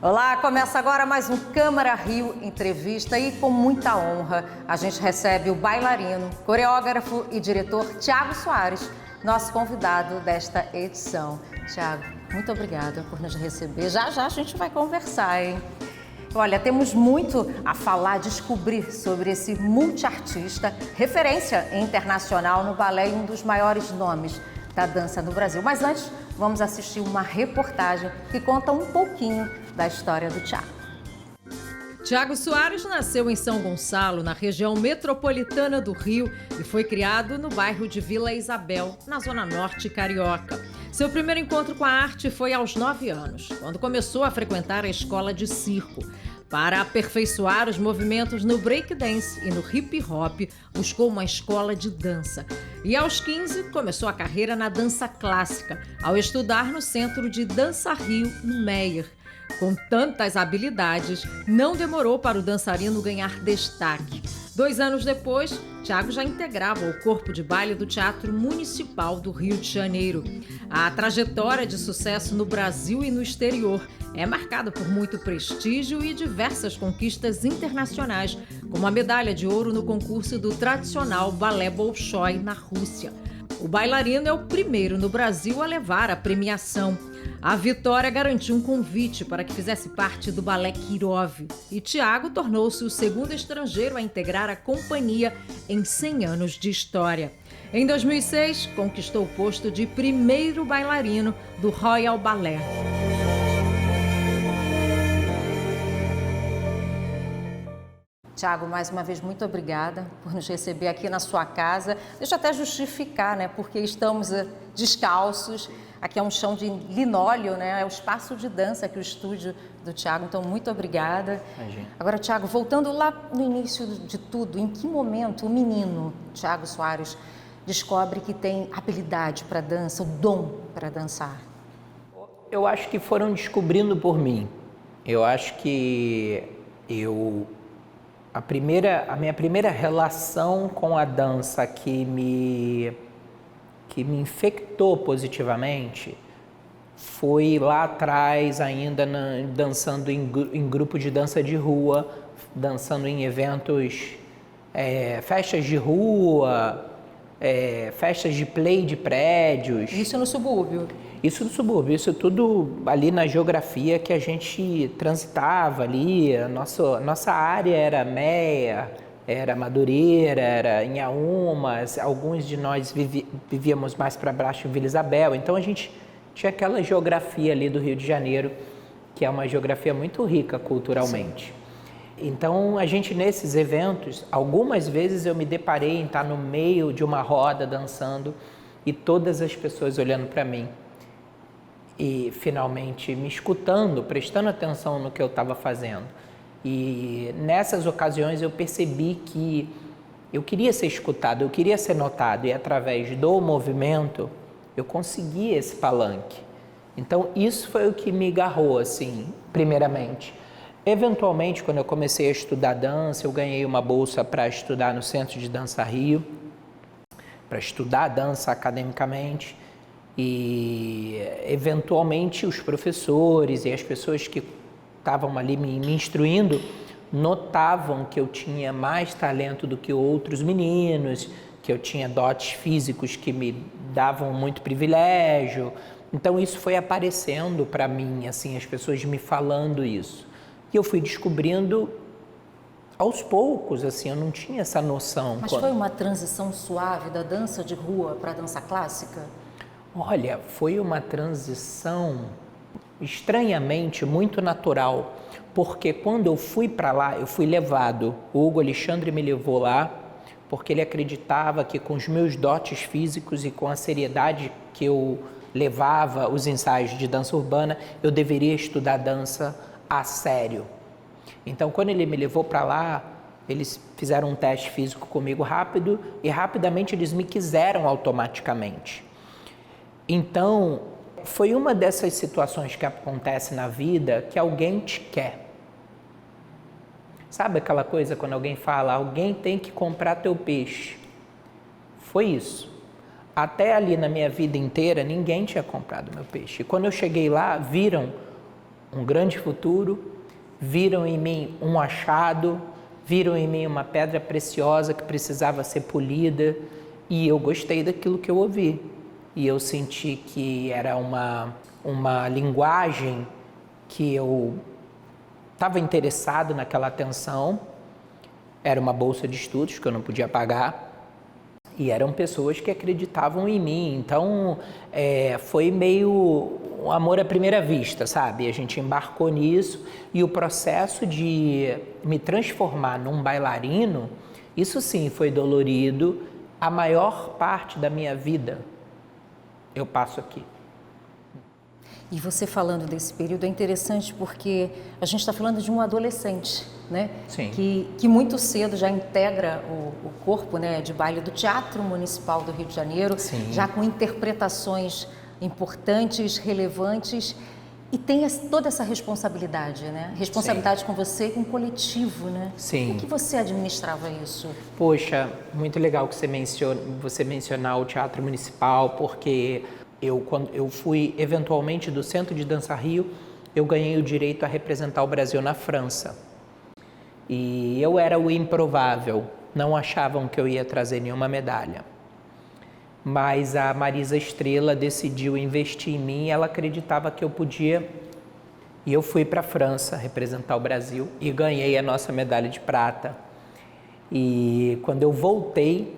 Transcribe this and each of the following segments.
Olá, começa agora mais um Câmara Rio Entrevista e com muita honra a gente recebe o bailarino, coreógrafo e diretor Thiago Soares, nosso convidado desta edição. Thiago, muito obrigada por nos receber. Já já a gente vai conversar, hein? Olha, temos muito a falar, descobrir sobre esse multiartista, referência internacional no balé e um dos maiores nomes da dança no Brasil. Mas antes, vamos assistir uma reportagem que conta um pouquinho da história do Thiago. Thiago Soares nasceu em São Gonçalo, na região metropolitana do Rio, e foi criado no bairro de Vila Isabel, na zona norte carioca. Seu primeiro encontro com a arte foi aos 9 anos, quando começou a frequentar a escola de circo. Para aperfeiçoar os movimentos no breakdance e no hip hop, buscou uma escola de dança. E aos 15, começou a carreira na dança clássica, ao estudar no Centro de Dança Rio, no Meyer. Com tantas habilidades, não demorou para o dançarino ganhar destaque. 2 anos depois, Thiago já integrava o corpo de baile do Teatro Municipal do Rio de Janeiro. A trajetória de sucesso no Brasil e no exterior é marcada por muito prestígio e diversas conquistas internacionais, como a medalha de ouro no concurso do tradicional Balé Bolshoi na Rússia. O bailarino é o primeiro no Brasil a levar a premiação. A vitória garantiu um convite para que fizesse parte do Balé Kirov. E Thiago tornou-se o segundo estrangeiro a integrar a companhia em 100 anos de história. Em 2006, conquistou o posto de primeiro bailarino do Royal Ballet. Thiago, mais uma vez, muito obrigada por nos receber aqui na sua casa. Deixa eu até justificar, né? Porque estamos descalços. Aqui é um chão de linóleo, né? É o espaço de dança aqui, o estúdio do Thiago. Então, muito obrigada. Imagina. Agora, Thiago, voltando lá no início de tudo, em que momento o menino Thiago Soares descobre que tem habilidade para dança, o dom para dançar? Eu acho que foram descobrindo por mim. Eu acho que a minha primeira relação com a dança que me infectou positivamente foi lá atrás, ainda dançando em grupo de dança de rua, dançando em eventos, festas de rua, festas de play de prédios. Isso no subúrbio? Isso no subúrbio, isso tudo ali na geografia que a gente transitava ali. Nossa área era Meia, era Madureira, era Inhaúmas, alguns de nós vivíamos mais para baixo em Vila Isabel. Então a gente tinha aquela geografia ali do Rio de Janeiro, que é uma geografia muito rica culturalmente. Sim. Então a gente nesses eventos, algumas vezes eu me deparei em estar no meio de uma roda dançando e todas as pessoas olhando para mim. E finalmente me escutando, prestando atenção no que eu estava fazendo. E nessas ocasiões eu percebi que eu queria ser escutado, eu queria ser notado, e através do movimento eu consegui esse palanque. Então isso foi o que me agarrou, assim, primeiramente. Eventualmente, quando eu comecei a estudar dança, eu ganhei uma bolsa para estudar no Centro de Dança Rio, para estudar dança academicamente. E eventualmente os professores e as pessoas que estavam ali me instruindo notavam que eu tinha mais talento do que outros meninos, que eu tinha dotes físicos que me davam muito privilégio. Então isso foi aparecendo para mim, assim, as pessoas me falando isso. E eu fui descobrindo aos poucos, assim, eu não tinha essa noção. Mas foi uma transição suave da dança de rua para a dança clássica? Olha, foi uma transição estranhamente muito natural, porque quando eu fui para lá, eu fui levado, o Hugo Alexandre me levou lá, porque ele acreditava que com os meus dotes físicos e com a seriedade que eu levava os ensaios de dança urbana, eu deveria estudar dança a sério. Então, quando ele me levou para lá, eles fizeram um teste físico comigo rápido e rapidamente eles me quiseram automaticamente. Então, foi uma dessas situações que acontece na vida que alguém te quer. Sabe aquela coisa quando alguém fala, alguém tem que comprar teu peixe? Foi isso. Até ali na minha vida inteira, ninguém tinha comprado meu peixe. E quando eu cheguei lá, viram um grande futuro, viram em mim um achado, viram em mim uma pedra preciosa que precisava ser polida, e eu gostei daquilo que eu ouvi. E eu senti que era uma linguagem que eu estava interessado naquela atenção. Era uma bolsa de estudos que eu não podia pagar. E eram pessoas que acreditavam em mim. Então, foi meio um amor à primeira vista, sabe? A gente embarcou nisso e o processo de me transformar num bailarino, isso sim foi dolorido. A maior parte da minha vida eu passo aqui. E você falando desse período é interessante porque a gente está falando de um adolescente, né? Sim. Que muito cedo já integra o corpo, né, de baile do Teatro Municipal do Rio de Janeiro, Sim. já com interpretações importantes, relevantes, e tem toda essa responsabilidade, né? Responsabilidade Sim. com você e com o coletivo, né? Sim. Como que você administrava isso? Poxa, muito legal que você mencionar o Teatro Municipal, porque quando eu fui eventualmente do Centro de Dança Rio, eu ganhei o direito a representar o Brasil na França. E eu era o improvável, não achavam que eu ia trazer nenhuma medalha. Mas a Marisa Estrela decidiu investir em mim, ela acreditava que eu podia. E eu fui para a França representar o Brasil e ganhei a nossa medalha de prata. E quando eu voltei,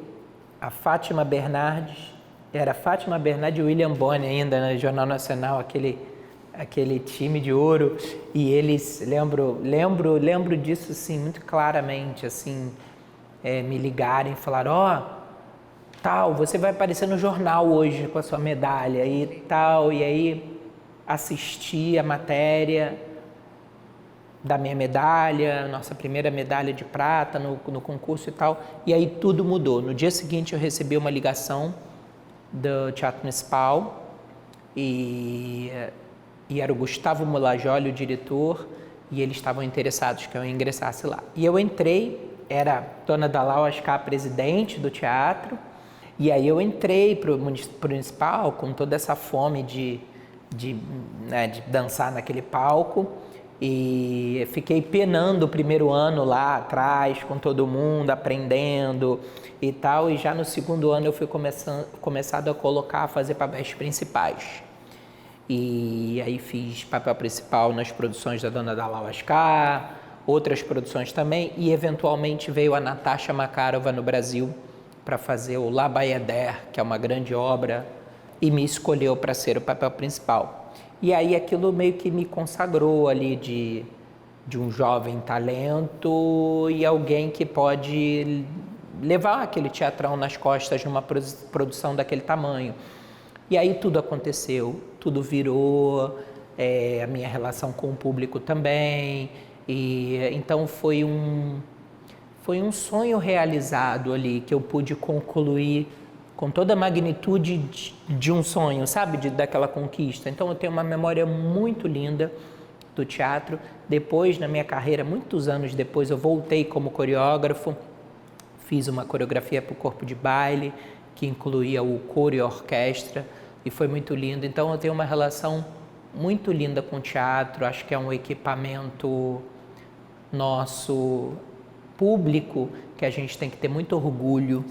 a Fátima Bernardes, era Fátima Bernardes e William Boni ainda no Jornal Nacional, aquele time de ouro, e eles, lembro disso assim, muito claramente, assim, me ligarem e falaram, tal, você vai aparecer no jornal hoje com a sua medalha e tal, e aí assisti a matéria da minha medalha, nossa primeira medalha de prata no concurso e tal, e aí tudo mudou. No dia seguinte eu recebi uma ligação do Teatro Municipal e era o Gustavo Mulajoli, o diretor, e eles estavam interessados que eu ingressasse lá. E eu entrei, era Dona Dalau Ascar, presidente do teatro, e aí eu entrei para o Municipal com toda essa fome de dançar naquele palco, e fiquei penando o primeiro ano lá atrás com todo mundo, aprendendo e tal, e já no segundo ano eu fui começado a fazer papéis principais. E aí fiz papel principal nas produções da Dona Dalau Ascar, outras produções também, e eventualmente veio a Natasha Makarova no Brasil para fazer o La Bayadère, que é uma grande obra, e me escolheu para ser o papel principal. E aí aquilo meio que me consagrou ali de um jovem talento e alguém que pode levar aquele teatrão nas costas numa produção daquele tamanho. E aí tudo aconteceu, tudo virou, a minha relação com o público também, e então foi um sonho realizado ali, que eu pude concluir com toda a magnitude de um sonho, sabe, daquela conquista. Então eu tenho uma memória muito linda do teatro. Depois, na minha carreira, muitos anos depois, eu voltei como coreógrafo, fiz uma coreografia para o corpo de baile, que incluía o coro e a orquestra, e foi muito lindo. Então eu tenho uma relação muito linda com o teatro, acho que é um equipamento nosso público, que a gente tem que ter muito orgulho,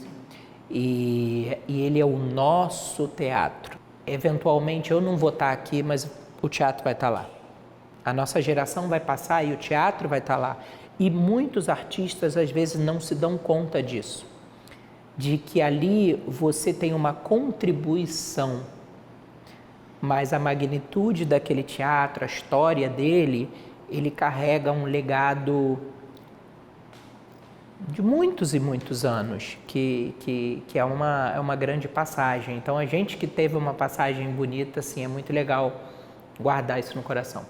e ele é o nosso teatro. Eventualmente eu não vou estar aqui, mas o teatro vai estar lá. A nossa geração vai passar e o teatro vai estar lá. E muitos artistas às vezes não se dão conta disso, de que ali você tem uma contribuição, mas a magnitude daquele teatro, a história dele, ele carrega um legado de muitos e muitos anos, que é uma grande passagem. Então, a gente que teve uma passagem bonita, assim, é muito legal guardar isso no coração.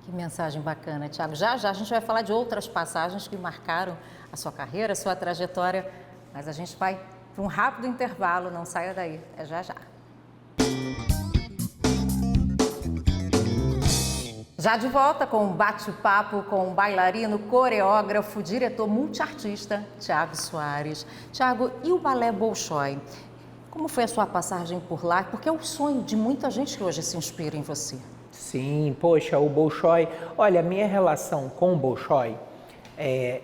Que mensagem bacana, Thiago. Já já a gente vai falar de outras passagens que marcaram a sua carreira, a sua trajetória, mas a gente vai para um rápido intervalo, não saia daí, é já já. Já de volta com um bate-papo com o bailarino, coreógrafo, diretor multiartista, Thiago Soares. Thiago, e o Balé Bolshoi? Como foi a sua passagem por lá? Porque é o sonho de muita gente que hoje se inspira em você. Sim, poxa, o Bolshoi... Olha, a minha relação com o Bolshoi,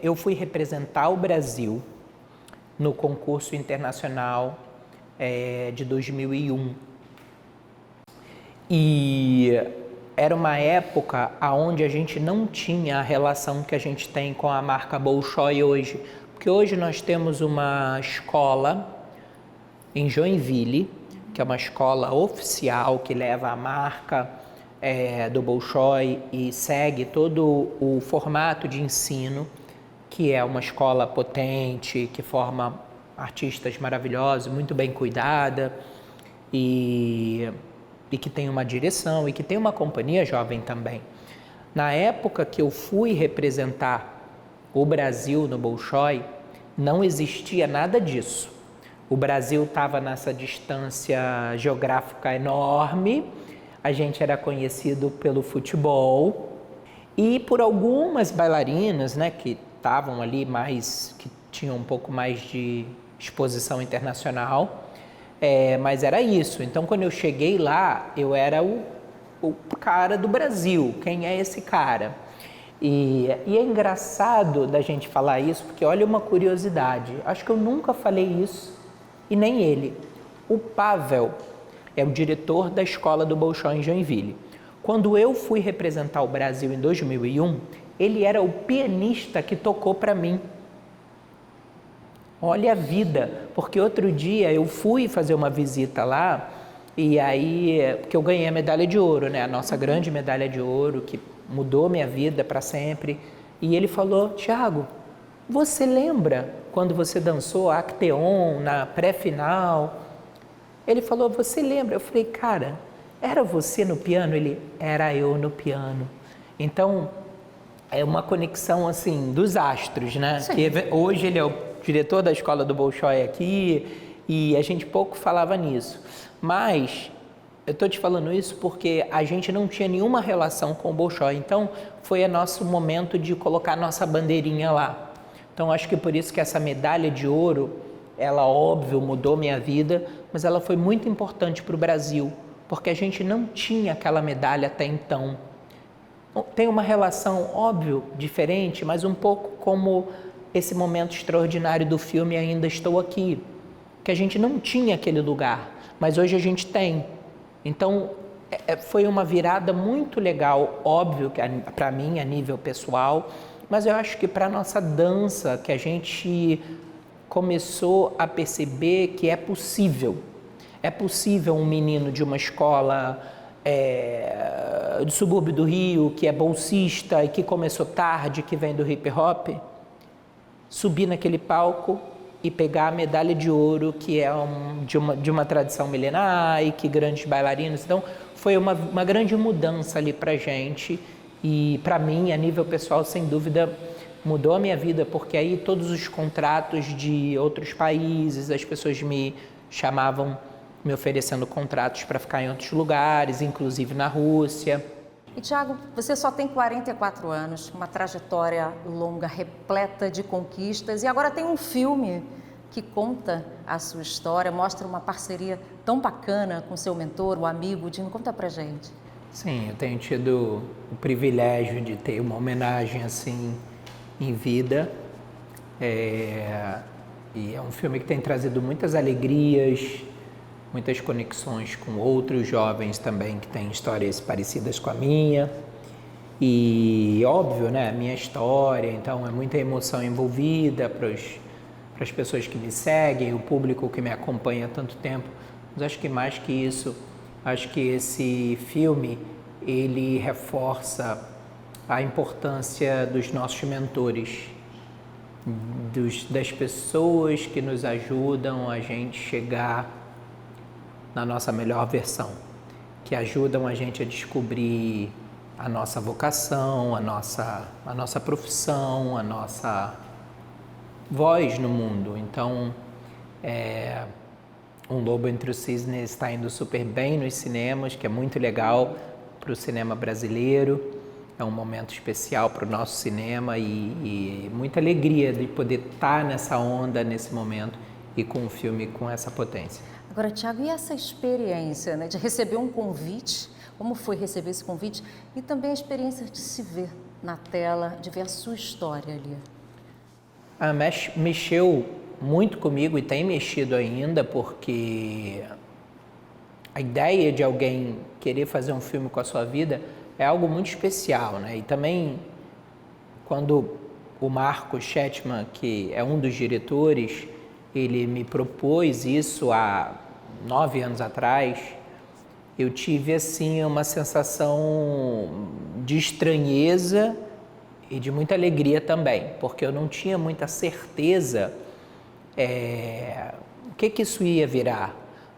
eu fui representar o Brasil no concurso internacional de 2001. E era uma época onde a gente não tinha a relação que a gente tem com a marca Bolshoi hoje. Porque hoje nós temos uma escola em Joinville, que é uma escola oficial que leva a marca do Bolshoi e segue todo o formato de ensino, que é uma escola potente, que forma artistas maravilhosos, muito bem cuidada e que tem uma direção e que tem uma companhia jovem também. Na época que eu fui representar o Brasil no Bolshoi, não existia nada disso. O Brasil estava nessa distância geográfica enorme, a gente era conhecido pelo futebol e por algumas bailarinas, né, que estavam ali mais, que tinham um pouco mais de exposição internacional. Mas era isso. Então, quando eu cheguei lá, eu era o cara do Brasil. Quem é esse cara? E é engraçado da gente falar isso, porque olha uma curiosidade. Acho que eu nunca falei isso, e nem ele. O Pavel é o diretor da escola do Bolshoi em Joinville. Quando eu fui representar o Brasil em 2001, ele era o pianista que tocou para mim. Olha a vida, porque outro dia eu fui fazer uma visita lá e aí, porque eu ganhei a medalha de ouro, né? A nossa grande medalha de ouro, que mudou minha vida para sempre. E ele falou, Thiago, você lembra quando você dançou Acteon na pré-final? Ele falou, você lembra? Eu falei, cara, era você no piano? Ele, era eu no piano. Então, é uma conexão assim dos astros, né? Que hoje ele é o diretor da escola do Bolshoi aqui e a gente pouco falava nisso. Mas eu estou te falando isso porque a gente não tinha nenhuma relação com o Bolshoi. Então foi nosso momento de colocar nossa bandeirinha lá. Então acho que por isso que essa medalha de ouro, ela óbvio mudou minha vida, mas ela foi muito importante para o Brasil, porque a gente não tinha aquela medalha até então. Tem uma relação, óbvio, diferente, mas um pouco como esse momento extraordinário do filme Ainda Estou Aqui, que a gente não tinha aquele lugar, mas hoje a gente tem. Então, foi uma virada muito legal, óbvio, que para mim, a nível pessoal, mas eu acho que para a nossa dança, que a gente começou a perceber que é possível. É possível um menino de uma escola do subúrbio do Rio, que é bolsista e que começou tarde, que vem do hip hop, subir naquele palco e pegar a medalha de ouro, que é de uma tradição milenar e que grandes bailarinos. Então, foi uma grande mudança ali pra gente e para mim, a nível pessoal, sem dúvida, mudou a minha vida, porque aí todos os contratos de outros países, as pessoas me chamavam, me oferecendo contratos para ficar em outros lugares, inclusive na Rússia. E, Thiago, você só tem 44 anos, uma trajetória longa, repleta de conquistas, e agora tem um filme que conta a sua história, mostra uma parceria tão bacana com seu mentor, o amigo Dino. Conta pra gente. Sim, eu tenho tido o privilégio de ter uma homenagem assim em vida. E é um filme que tem trazido muitas alegrias, muitas conexões com outros jovens também que têm histórias parecidas com a minha. E óbvio, né, a minha história, então é muita emoção envolvida para as pessoas que me seguem, o público que me acompanha há tanto tempo. Mas acho que mais que isso, acho que esse filme, ele reforça a importância dos nossos mentores, das pessoas que nos ajudam a gente chegar na nossa melhor versão, que ajudam a gente a descobrir a nossa vocação, a nossa profissão, a nossa voz no mundo. Então, Um Lobo entre os Cisnes está indo super bem nos cinemas, que é muito legal para o cinema brasileiro. É um momento especial para o nosso cinema e muita alegria de poder estar nessa onda, nesse momento, e com um filme com essa potência. Agora, Thiago, e essa experiência, né, de receber um convite? Como foi receber esse convite? E também a experiência de se ver na tela, de ver a sua história ali. Mexeu muito comigo e tem mexido ainda, porque a ideia de alguém querer fazer um filme com a sua vida é algo muito especial, né? E também, quando o Marco Schettman, que é um dos diretores, ele me propôs isso há 9 anos atrás, eu tive, assim, uma sensação de estranheza e de muita alegria também, porque eu não tinha muita certeza o que isso ia virar,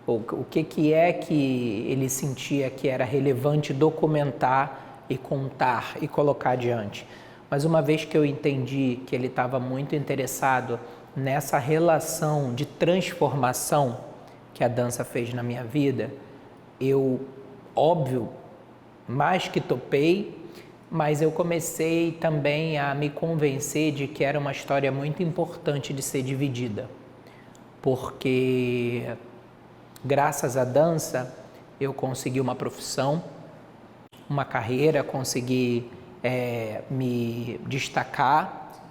o que é que ele sentia que era relevante documentar e contar e colocar adiante. Mas uma vez que eu entendi que ele estava muito interessado nessa relação de transformação que a dança fez na minha vida, eu, óbvio, mais que topei, mas eu comecei também a me convencer de que era uma história muito importante de ser dividida, porque graças à dança eu consegui uma profissão, uma carreira, consegui me destacar,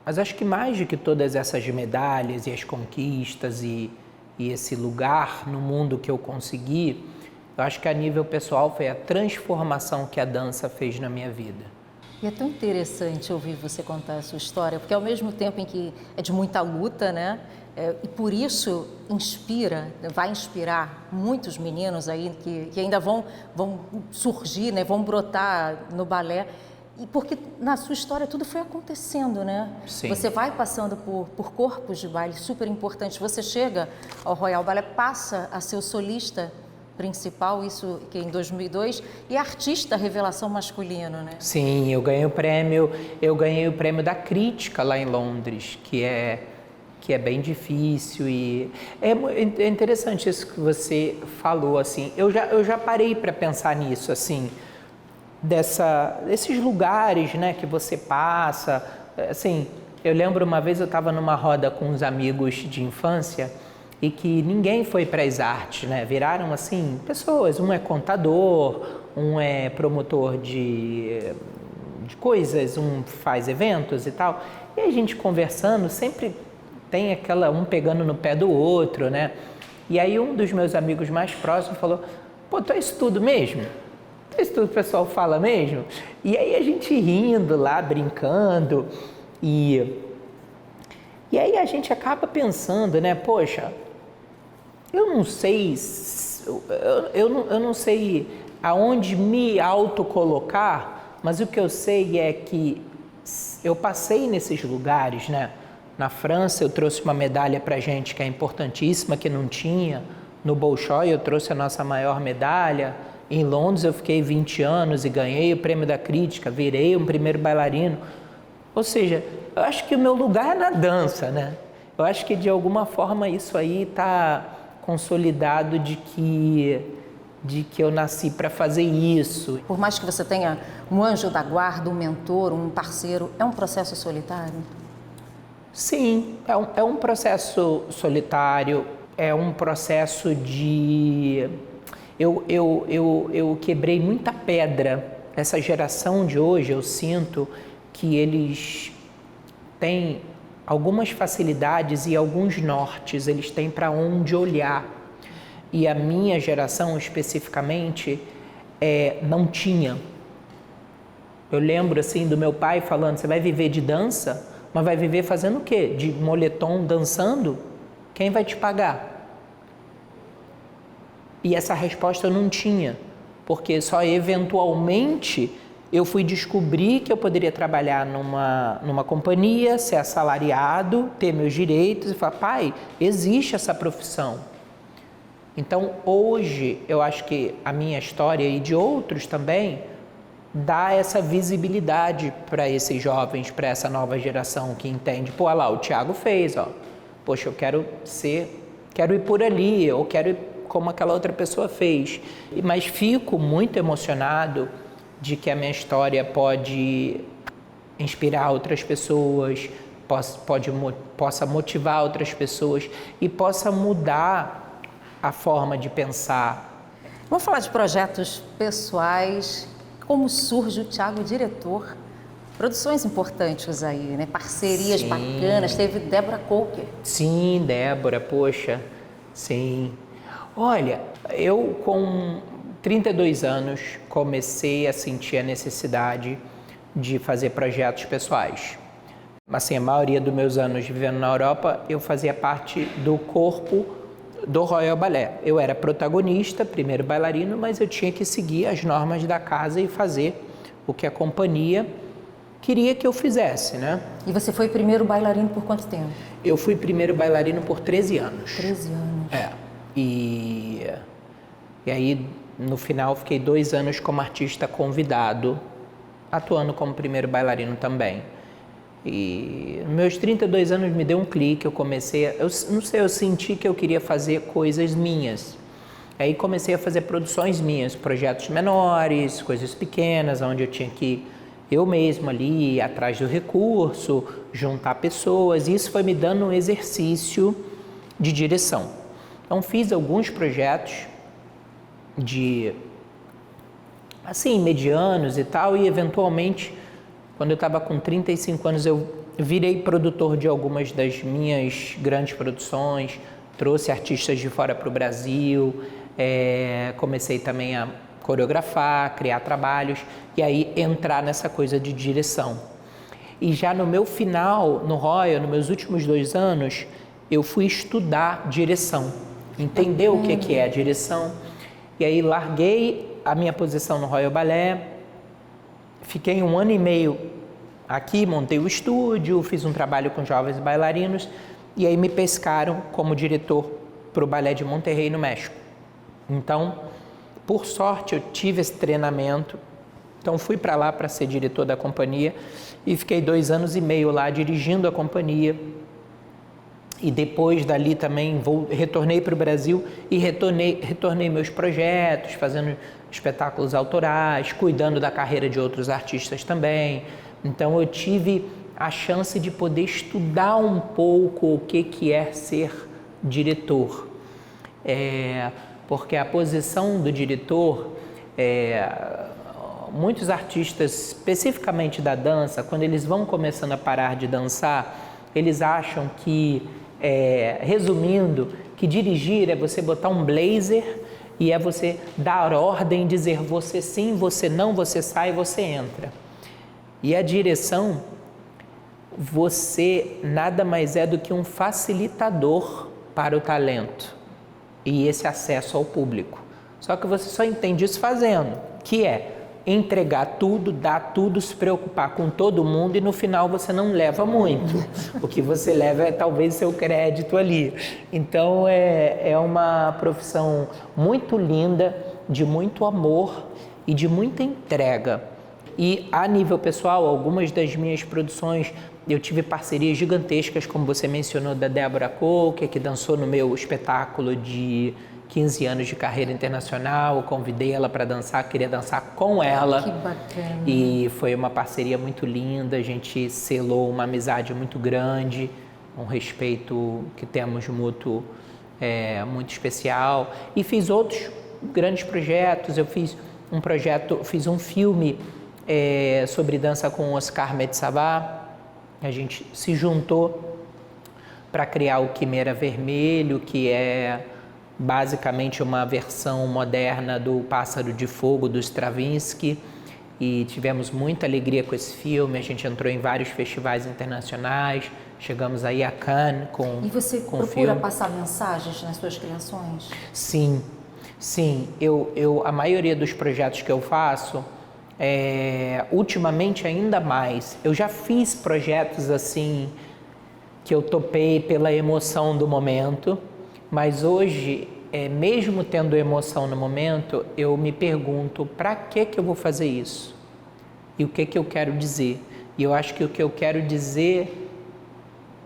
mas acho que mais do que todas essas medalhas e as conquistas e esse lugar no mundo que eu consegui, eu acho que a nível pessoal foi a transformação que a dança fez na minha vida. E é tão interessante ouvir você contar a sua história, porque ao mesmo tempo em que é de muita luta, né? E por isso vai inspirar muitos meninos aí que ainda vão surgir, né? Vão brotar no balé. E porque na sua história tudo foi acontecendo, né? Sim. Você vai passando por corpos de baile super importantes. Você chega ao Royal Ballet, passa a ser o solista principal, isso que em 2002, e artista revelação masculino, né? Sim, eu ganhei o prêmio da crítica lá em Londres, que é bem difícil e é interessante isso que você falou, assim. Eu já parei para pensar nisso, assim, desses lugares, né, que você passa, assim. Eu lembro uma vez eu estava numa roda com uns amigos de infância e que ninguém foi para as artes, né? Viraram, assim, pessoas. Um é contador, um é promotor de coisas, um faz eventos e tal. E a gente conversando, sempre tem um pegando no pé do outro, né? E aí um dos meus amigos mais próximos falou: pô, tu é isso tudo mesmo? Tu é isso tudo que o pessoal fala mesmo? E aí a gente rindo lá, brincando. E aí a gente acaba pensando, né? Poxa, eu não sei aonde me autocolocar, mas o que eu sei é que eu passei nesses lugares, né? Na França eu trouxe uma medalha pra gente que é importantíssima, que não tinha. No Bolshoi eu trouxe a nossa maior medalha. Em Londres eu fiquei 20 anos e ganhei o prêmio da crítica, virei um primeiro bailarino. Ou seja, eu acho que o meu lugar é na dança, né? Eu acho que de alguma forma isso aí está consolidado de que eu nasci para fazer isso. Por mais que você tenha um anjo da guarda, um mentor, um parceiro, é um processo solitário? Sim, é um processo solitário, é um processo de... Eu quebrei muita pedra. Essa geração de hoje, eu sinto que eles têm algumas facilidades e alguns nortes, eles têm para onde olhar. E a minha geração, especificamente, não tinha. Eu lembro, assim, do meu pai falando: você vai viver de dança? Mas vai viver fazendo o quê? De moletom dançando? Quem vai te pagar? E essa resposta eu não tinha, porque só eventualmente eu fui descobrir que eu poderia trabalhar numa companhia, ser assalariado, ter meus direitos e falar: pai, existe essa profissão. Então, hoje, eu acho que a minha história e de outros também dar essa visibilidade para esses jovens, para essa nova geração que entende, pô, olha lá, o Thiago fez, ó, poxa, eu quero ir por ali, eu quero ir como aquela outra pessoa fez. Mas fico muito emocionado de que a minha história pode inspirar outras pessoas, possa motivar outras pessoas e possa mudar a forma de pensar. Vamos falar de projetos pessoais. Como surge o Thiago diretor? Produções importantes aí, né? Parcerias Sim. bacanas. Teve Débora Coker. Sim, Débora, poxa, sim. Olha, eu com 32 anos comecei a sentir a necessidade de fazer projetos pessoais. Assim, a maioria dos meus anos vivendo na Europa, eu fazia parte do corpo do Royal Ballet. Eu era protagonista, primeiro bailarino, mas eu tinha que seguir as normas da casa e fazer o que a companhia queria que eu fizesse, né? E você foi primeiro bailarino por quanto tempo? Eu fui primeiro bailarino por 13 anos. 13 anos. É. E aí, no final, fiquei 2 anos como artista convidado, atuando como primeiro bailarino também. E nos meus 32 anos me deu um clique, eu não sei, eu senti que eu queria fazer coisas minhas. Aí comecei a fazer produções minhas, projetos menores, coisas pequenas, onde eu tinha que eu mesmo ali ir atrás do recurso, juntar pessoas, e isso foi me dando um exercício de direção. Então fiz alguns projetos assim, medianos e tal, e eventualmente, quando eu estava com 35 anos, eu virei produtor de algumas das minhas grandes produções, trouxe artistas de fora para o Brasil, comecei também a coreografar, criar trabalhos e aí entrar nessa coisa de direção. E já no meu final, no Royal, nos meus últimos 2 anos, eu fui estudar direção, entender o que é a direção. E aí larguei a minha posição no Royal Ballet, fiquei 1 ano e meio aqui, montei o estúdio, fiz um trabalho com jovens bailarinos e aí me pescaram como diretor para o Ballet de Monterrey, no México. Então, por sorte, eu tive esse treinamento, então fui para lá para ser diretor da companhia e fiquei 2 anos e meio lá dirigindo a companhia. E depois dali também retornei para o Brasil e retornei meus projetos, fazendo espetáculos autorais, cuidando da carreira de outros artistas também. Então eu tive a chance de poder estudar um pouco o que é ser diretor. Porque a posição do diretor, muitos artistas, especificamente da dança, quando eles vão começando a parar de dançar, eles acham que, resumindo, que dirigir é você botar um blazer e é você dar ordem, dizer você sim, você não, você sai, você entra. E a direção, você nada mais é do que um facilitador para o talento e esse acesso ao público. Só que você só entende isso fazendo, que é entregar tudo, dar tudo, se preocupar com todo mundo e no final você não leva muito. O que você leva é talvez seu crédito ali. Então é uma profissão muito linda, de muito amor e de muita entrega. E a nível pessoal, algumas das minhas produções, eu tive parcerias gigantescas, como você mencionou, da Débora Coker, que dançou no meu espetáculo de 15 anos de carreira internacional. Eu convidei ela para dançar, queria dançar com ela. Que bacana. E foi uma parceria muito linda, a gente selou uma amizade muito grande, um respeito que temos mútuo muito especial. E fiz outros grandes projetos, eu fiz um filme sobre dança com Oscar Metsavá. A gente se juntou para criar o Quimera Vermelho, que é basicamente uma versão moderna do Pássaro de Fogo, do Stravinsky, e tivemos muita alegria com esse filme. A gente entrou em vários festivais internacionais, chegamos aí a Cannes com o filme. E você procura passar mensagens nas suas criações? Sim. A maioria dos projetos que eu faço, ultimamente ainda mais, eu já fiz projetos assim que eu topei pela emoção do momento, mas hoje, mesmo tendo emoção no momento, eu me pergunto, para que eu vou fazer isso? e o que eu quero dizer. E eu acho que o que eu quero dizer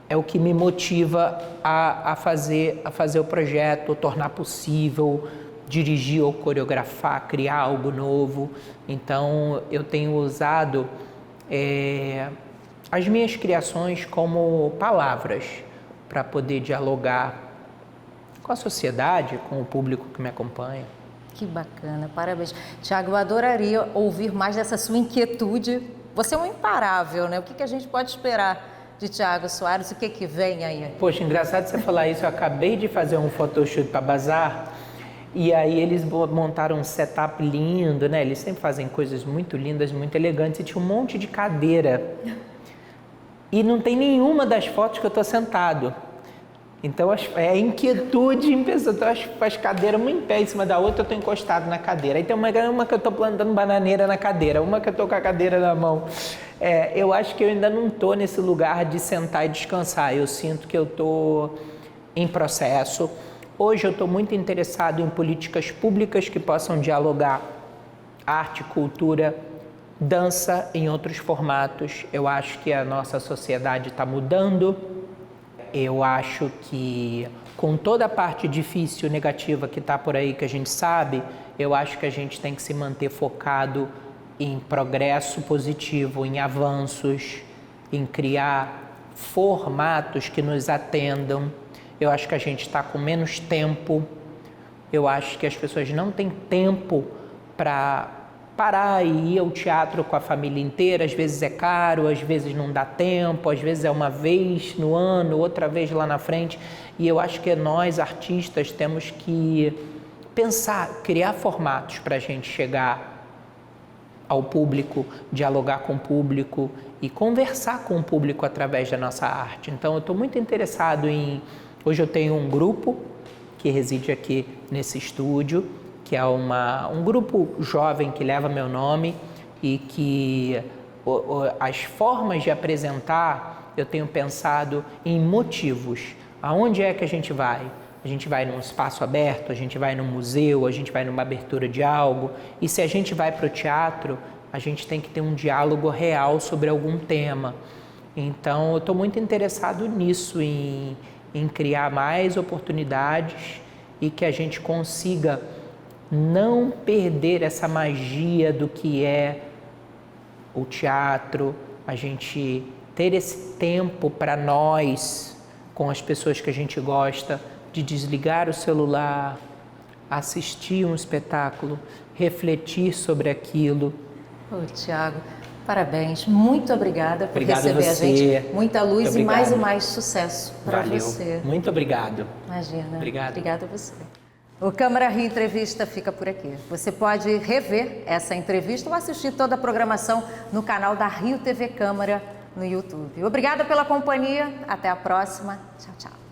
é o que me motiva a fazer o projeto, tornar possível, dirigir ou coreografar, criar algo novo. Então, eu tenho usado as minhas criações como palavras para poder dialogar com a sociedade, com o público que me acompanha. Que bacana, parabéns. Thiago, eu adoraria ouvir mais dessa sua inquietude. Você é um imparável, né? O que a gente pode esperar de Thiago Soares? O que vem aí? Poxa, engraçado você falar isso. Eu acabei de fazer um photoshoot para Bazar e aí eles montaram um setup lindo, né? Eles sempre fazem coisas muito lindas, muito elegantes, e tinha um monte de cadeira. E não tem nenhuma das fotos que eu estou sentado. Então, é inquietude em pessoa. Então, as cadeiras, uma em pé em cima da outra, eu estou encostado na cadeira. Aí tem uma que eu estou plantando bananeira na cadeira, uma que eu estou com a cadeira na mão. Eu acho que eu ainda não estou nesse lugar de sentar e descansar. Eu sinto que eu estou em processo. Hoje eu estou muito interessado em políticas públicas que possam dialogar arte, cultura, dança em outros formatos. Eu acho que a nossa sociedade está mudando. Eu acho que, com toda a parte difícil, negativa que está por aí, que a gente sabe, eu acho que a gente tem que se manter focado em progresso positivo, em avanços, em criar formatos que nos atendam. Eu acho que a gente está com menos tempo. Eu acho que as pessoas não têm tempo para parar e ir ao teatro com a família inteira. Às vezes é caro, às vezes não dá tempo, às vezes é uma vez no ano, outra vez lá na frente. E eu acho que nós, artistas, temos que pensar, criar formatos para a gente chegar ao público, dialogar com o público e conversar com o público através da nossa arte. Então, eu estou muito interessado em... Hoje eu tenho um grupo que reside aqui nesse estúdio, que é um grupo jovem que leva meu nome e que as formas de apresentar, eu tenho pensado em motivos. Aonde é que a gente vai? A gente vai num espaço aberto, a gente vai num museu, a gente vai numa abertura de algo. E se a gente vai para o teatro, a gente tem que ter um diálogo real sobre algum tema. Então, eu estou muito interessado nisso, em criar mais oportunidades e que a gente consiga não perder essa magia do que é o teatro, a gente ter esse tempo para nós, com as pessoas que a gente gosta, de desligar o celular, assistir um espetáculo, refletir sobre aquilo. Thiago, parabéns, muito obrigada por Obrigado receber a gente. Muita luz e mais sucesso para você. Muito obrigado. Imagina. Obrigado. Obrigada a você. O Câmara Rio Entrevista fica por aqui. Você pode rever essa entrevista ou assistir toda a programação no canal da Rio TV Câmara no YouTube. Obrigada pela companhia. Até a próxima. Tchau, tchau.